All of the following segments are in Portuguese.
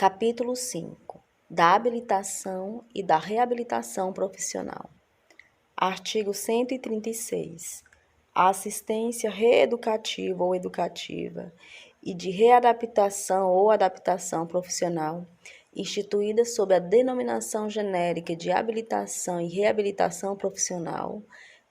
Capítulo 5. Da habilitação e da reabilitação profissional. Artigo 136. A assistência reeducativa ou educativa e de readaptação ou adaptação profissional, instituída sob a denominação genérica de habilitação e reabilitação profissional,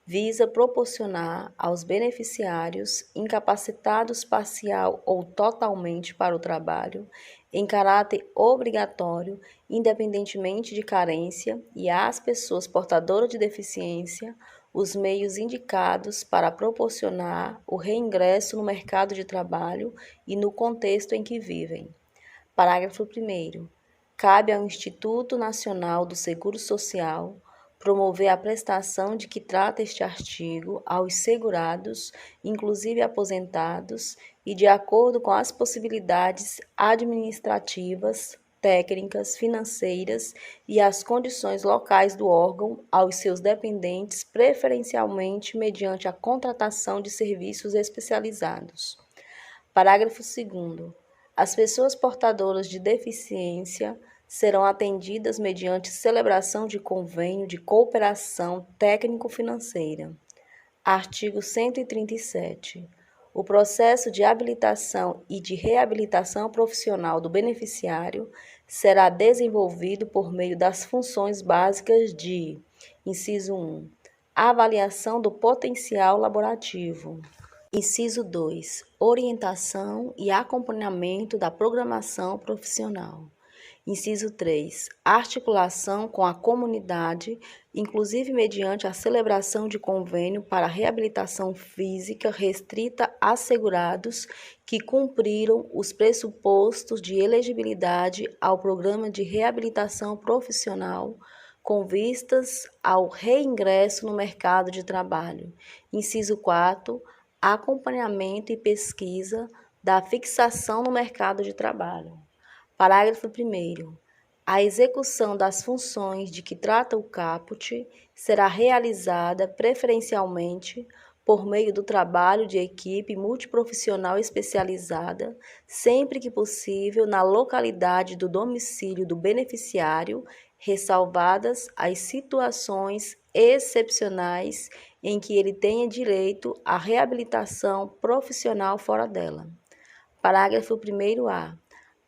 visa proporcionar aos beneficiários incapacitados parcial ou totalmente para o trabalho, em caráter obrigatório, independentemente de carência, e às pessoas portadoras de deficiência, os meios indicados para proporcionar o reingresso no mercado de trabalho e no contexto em que vivem. Parágrafo 1º. Cabe ao Instituto Nacional do Seguro Social promover a prestação de que trata este artigo aos segurados, inclusive aposentados, e de acordo com as possibilidades administrativas, técnicas, financeiras e as condições locais do órgão, aos seus dependentes, preferencialmente mediante a contratação de serviços especializados. Parágrafo 2º. As pessoas portadoras de deficiência serão atendidas mediante celebração de convênio de cooperação técnico-financeira. Artigo 137. O processo de habilitação e de reabilitação profissional do beneficiário será desenvolvido por meio das funções básicas de: inciso 1. Avaliação do potencial laborativo. Inciso 2. Orientação e acompanhamento da programação profissional. Inciso 3. Articulação com a comunidade, inclusive mediante a celebração de convênio para reabilitação física restrita a segurados que cumpriram os pressupostos de elegibilidade ao programa de reabilitação profissional com vistas ao reingresso no mercado de trabalho. Inciso 4. Acompanhamento e pesquisa da fixação no mercado de trabalho. Parágrafo 1º. A execução das funções de que trata o caput será realizada preferencialmente por meio do trabalho de equipe multiprofissional especializada, sempre que possível na localidade do domicílio do beneficiário, ressalvadas as situações excepcionais em que ele tenha direito à reabilitação profissional fora dela. Parágrafo 1º-A.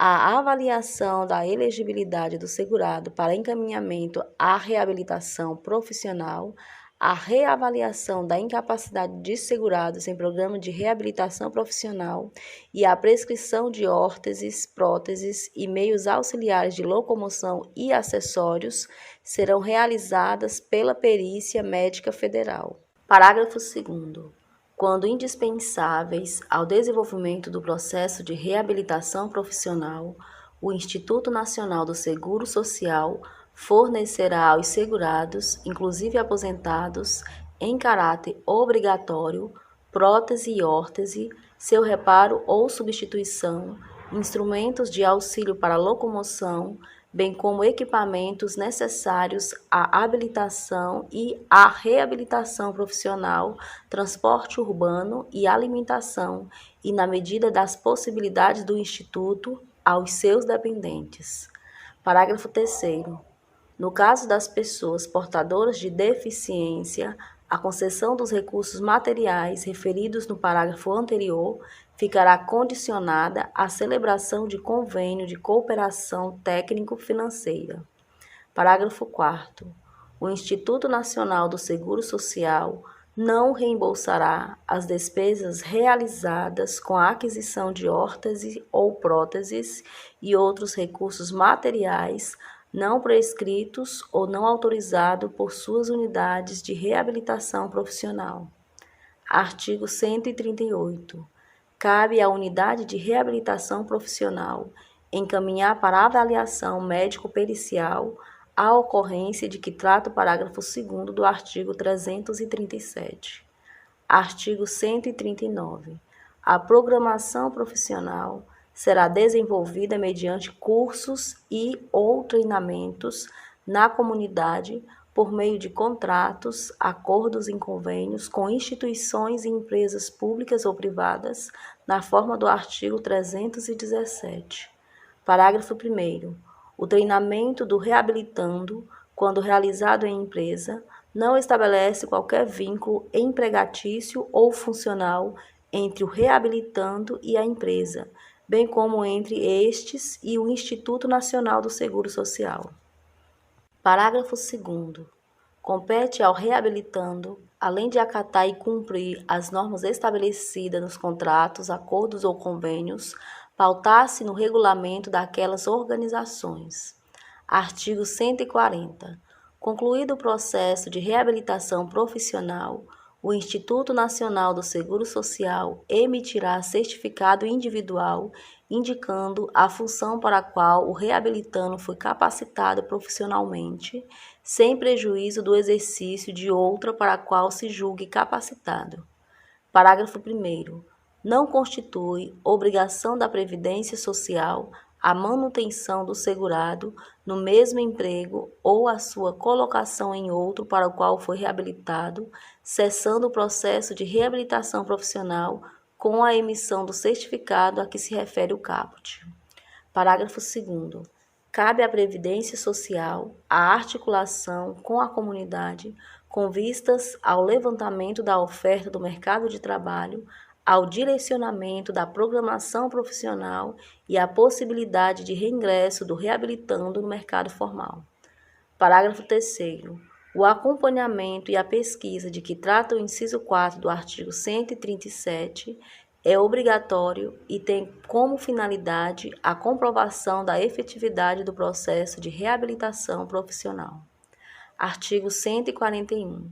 A avaliação da elegibilidade do segurado para encaminhamento à reabilitação profissional, a reavaliação da incapacidade de segurados em programa de reabilitação profissional e a prescrição de órteses, próteses e meios auxiliares de locomoção e acessórios serão realizadas pela Perícia Médica Federal. Parágrafo 2º. Quando indispensáveis ao desenvolvimento do processo de reabilitação profissional, o Instituto Nacional do Seguro Social fornecerá aos segurados, inclusive aposentados, em caráter obrigatório, prótese e órtese, seu reparo ou substituição, instrumentos de auxílio para locomoção, bem como equipamentos necessários à habilitação e à reabilitação profissional, transporte urbano e alimentação, e na medida das possibilidades do Instituto, aos seus dependentes. Parágrafo 3º. No caso das pessoas portadoras de deficiência, a concessão dos recursos materiais referidos no parágrafo anterior ficará condicionada à celebração de convênio de cooperação técnico-financeira. Parágrafo 4º. O Instituto Nacional do Seguro Social não reembolsará as despesas realizadas com a aquisição de órtese ou próteses e outros recursos materiais não prescritos ou não autorizados por suas unidades de reabilitação profissional. Artigo 138. Cabe à unidade de reabilitação profissional encaminhar para avaliação médico-pericial a ocorrência de que trata o parágrafo 2º do artigo 337. Artigo 139. A programação profissional será desenvolvida mediante cursos e ou treinamentos na comunidade por meio de contratos, acordos e convênios com instituições e empresas públicas ou privadas, na forma do artigo 317. Parágrafo 1º. O treinamento do reabilitando, quando realizado em empresa, não estabelece qualquer vínculo empregatício ou funcional entre o reabilitando e a empresa, bem como entre estes e o Instituto Nacional do Seguro Social. Parágrafo 2º. Compete ao reabilitando, além de acatar e cumprir as normas estabelecidas nos contratos, acordos ou convênios, pautar-se no regulamento daquelas organizações. Artigo 140. Concluído o processo de reabilitação profissional, o Instituto Nacional do Seguro Social emitirá certificado individual indicando a função para a qual o reabilitando foi capacitado profissionalmente, sem prejuízo do exercício de outra para a qual se julgue capacitado. Parágrafo 1º. Não constitui obrigação da Previdência Social a manutenção do segurado no mesmo emprego ou a sua colocação em outro para o qual foi reabilitado, cessando o processo de reabilitação profissional com a emissão do certificado a que se refere o caput. Parágrafo 2º. Cabe à Previdência Social a articulação com a comunidade com vistas ao levantamento da oferta do mercado de trabalho, ao direcionamento da programação profissional e à possibilidade de reingresso do reabilitando no mercado formal. Parágrafo 3º. O acompanhamento e a pesquisa de que trata o inciso 4 do artigo 137 é obrigatório e tem como finalidade a comprovação da efetividade do processo de reabilitação profissional. Artigo 141.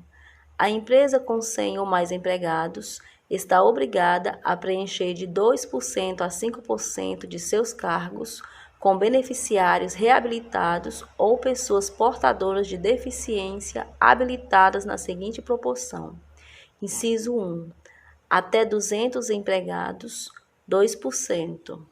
A empresa com 100 ou mais empregados está obrigada a preencher de 2% a 5% de seus cargos com beneficiários reabilitados ou pessoas portadoras de deficiência habilitadas na seguinte proporção. Inciso 1. Até 200 empregados, 2%.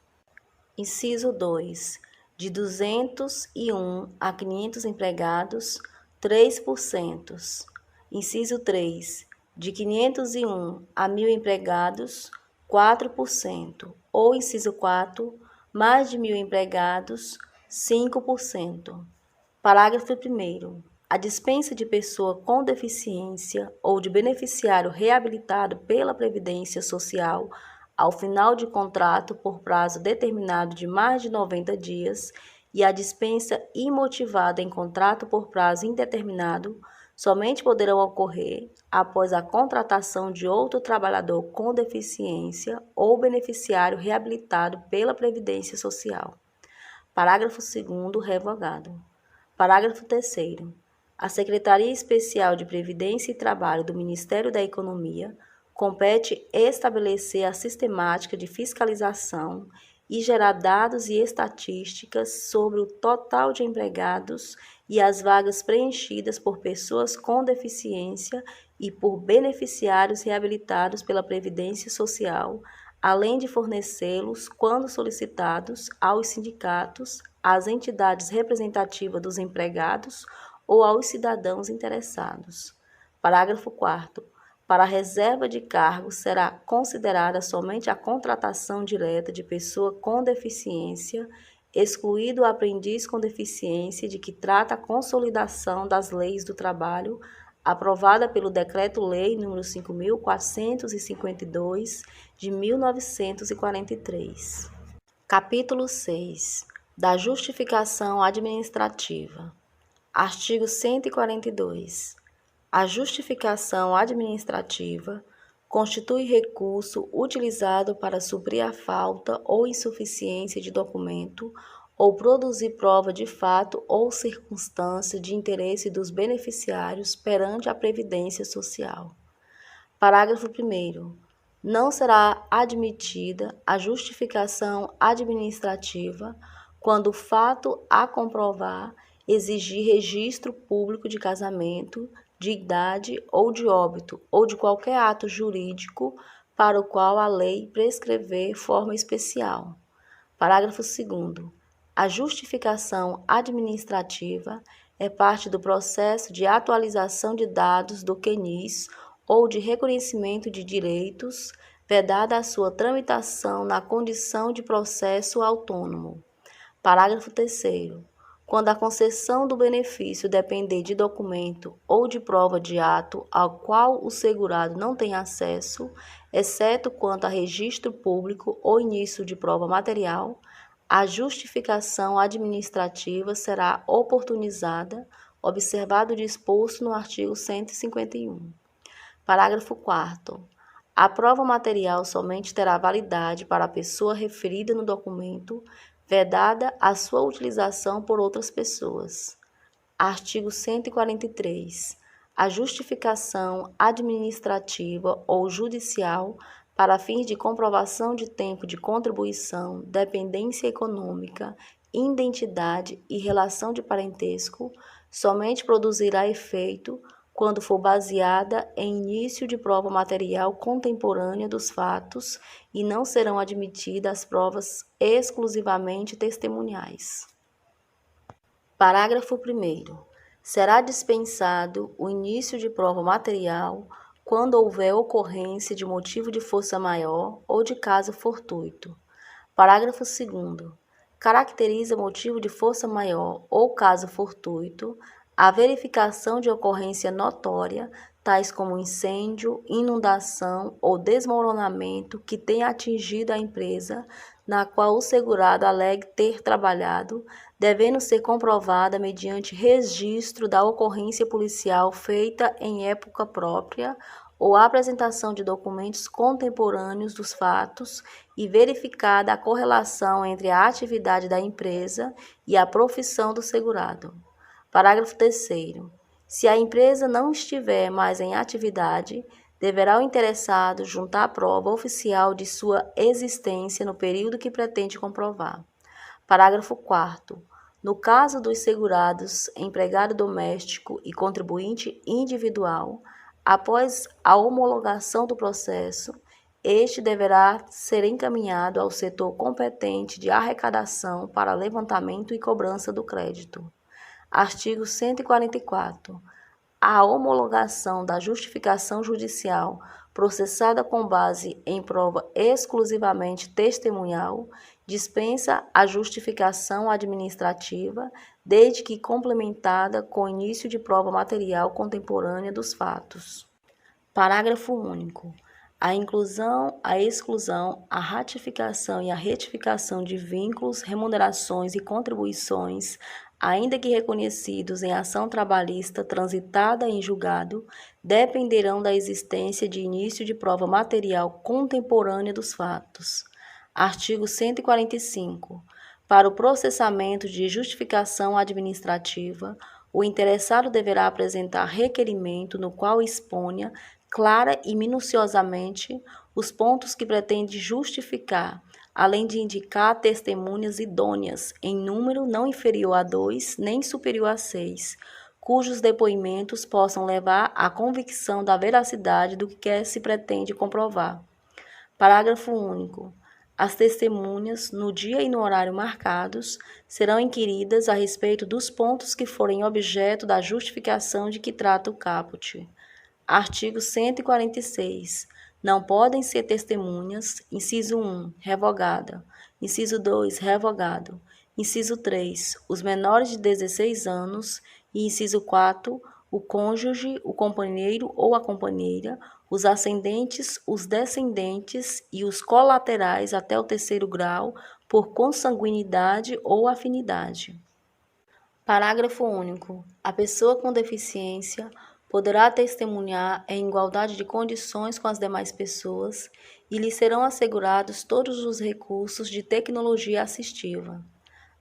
Inciso 2. De 201 a 500 empregados, 3%. Inciso 3. De 501 a 1.000 empregados, 4%. Ou inciso 4. Mais de 1.000 empregados, 5%. Parágrafo 1º. A dispensa de pessoa com deficiência ou de beneficiário reabilitado pela Previdência Social ao final de contrato por prazo determinado de mais de 90 dias e a dispensa imotivada em contrato por prazo indeterminado somente poderão ocorrer após a contratação de outro trabalhador com deficiência ou beneficiário reabilitado pela Previdência Social. Parágrafo 2º, revogado. Parágrafo 3º. A Secretaria Especial de Previdência e Trabalho do Ministério da Economia compete estabelecer a sistemática de fiscalização e gerar dados e estatísticas sobre o total de empregados e as vagas preenchidas por pessoas com deficiência e por beneficiários reabilitados pela Previdência Social, além de fornecê-los, quando solicitados, aos sindicatos, às entidades representativas dos empregados ou aos cidadãos interessados. Parágrafo 4º. Para a reserva de cargos será considerada somente a contratação direta de pessoa com deficiência, excluído o aprendiz com deficiência de que trata a consolidação das leis do trabalho, aprovada pelo Decreto-Lei nº 5.452, de 1943. Capítulo 6. Da justificação administrativa. Artigo 142. A justificação administrativa constitui recurso utilizado para suprir a falta ou insuficiência de documento ou produzir prova de fato ou circunstância de interesse dos beneficiários perante a Previdência Social. Parágrafo 1º. Não será admitida a justificação administrativa quando o fato a comprovar exigir registro público de casamento, de idade ou de óbito, ou de qualquer ato jurídico para o qual a lei prescrever forma especial. Parágrafo 2º. A justificação administrativa é parte do processo de atualização de dados do CNIS ou de reconhecimento de direitos, vedada a sua tramitação na condição de processo autônomo. Parágrafo 3º. Quando a concessão do benefício depender de documento ou de prova de ato ao qual o segurado não tem acesso, exceto quanto a registro público ou início de prova material, a justificação administrativa será oportunizada, observado o disposto no artigo 151. Parágrafo 4º. A prova material somente terá validade para a pessoa referida no documento, vedada a sua utilização por outras pessoas. Artigo 143. A justificação administrativa ou judicial para fins de comprovação de tempo de contribuição, dependência econômica, identidade e relação de parentesco somente produzirá efeito quando for baseada em início de prova material contemporânea dos fatos e não serão admitidas provas exclusivamente testemunhais. Parágrafo 1º. Será dispensado o início de prova material quando houver ocorrência de motivo de força maior ou de caso fortuito. Parágrafo 2º. Caracteriza motivo de força maior ou caso fortuito a verificação de ocorrência notória, tais como incêndio, inundação ou desmoronamento que tenha atingido a empresa na qual o segurado alegue ter trabalhado, devendo ser comprovada mediante registro da ocorrência policial feita em época própria ou apresentação de documentos contemporâneos dos fatos e verificada a correlação entre a atividade da empresa e a profissão do segurado. Parágrafo 3º. Se a empresa não estiver mais em atividade, deverá o interessado juntar a prova oficial de sua existência no período que pretende comprovar. Parágrafo 4º. No caso dos segurados empregado doméstico e contribuinte individual, após a homologação do processo, este deverá ser encaminhado ao setor competente de arrecadação para levantamento e cobrança do crédito. Artigo 144. A homologação da justificação judicial processada com base em prova exclusivamente testemunhal dispensa a justificação administrativa, desde que complementada com início de prova material contemporânea dos fatos. Parágrafo único. A inclusão, a exclusão, a ratificação e a retificação de vínculos, remunerações e contribuições, ainda que reconhecidos em ação trabalhista transitada em julgado, dependerão da existência de início de prova material contemporânea dos fatos. Artigo 145. Para o processamento de justificação administrativa, o interessado deverá apresentar requerimento no qual exponha clara e minuciosamente os pontos que pretende justificar, além de indicar testemunhas idôneas, em número não inferior a 2, nem superior a 6, cujos depoimentos possam levar à convicção da veracidade do que se pretende comprovar. Parágrafo único. As testemunhas, no dia e no horário marcados, serão inquiridas a respeito dos pontos que forem objeto da justificação de que trata o caput. Artigo 146. Não podem ser testemunhas: inciso 1, revogada; inciso 2, revogado; inciso 3, os menores de 16 anos; e inciso 4, o cônjuge, o companheiro ou a companheira, os ascendentes, os descendentes e os colaterais até o 3º grau, por consanguinidade ou afinidade. Parágrafo único. A pessoa com deficiência poderá testemunhar em igualdade de condições com as demais pessoas e lhe serão assegurados todos os recursos de tecnologia assistiva.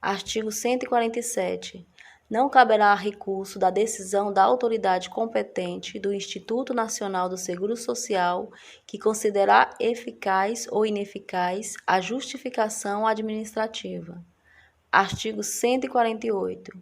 Artigo 147. Não caberá recurso da decisão da autoridade competente do Instituto Nacional do Seguro Social que considerar eficaz ou ineficaz a justificação administrativa. Artigo 148.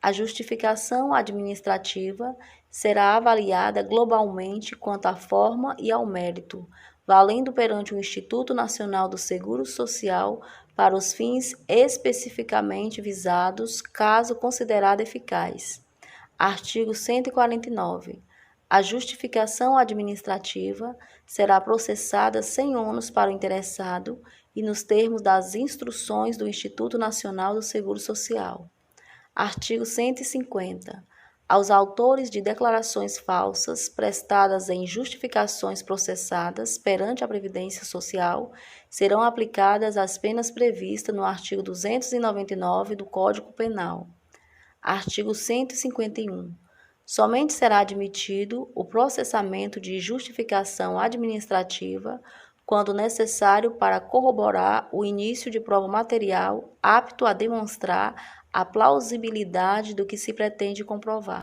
A justificação administrativa será avaliada globalmente quanto à forma e ao mérito, valendo perante o Instituto Nacional do Seguro Social para os fins especificamente visados, caso considerada eficaz. Artigo 149. A justificação administrativa será processada sem ônus para o interessado, e nos termos das instruções do Instituto Nacional do Seguro Social. Artigo 150. Aos autores de declarações falsas prestadas em justificações processadas perante a Previdência Social serão aplicadas as penas previstas no artigo 299 do Código Penal. Artigo 151. Somente será admitido o processamento de justificação administrativa quando necessário para corroborar o início de prova material apto a demonstrar a plausibilidade do que se pretende comprovar.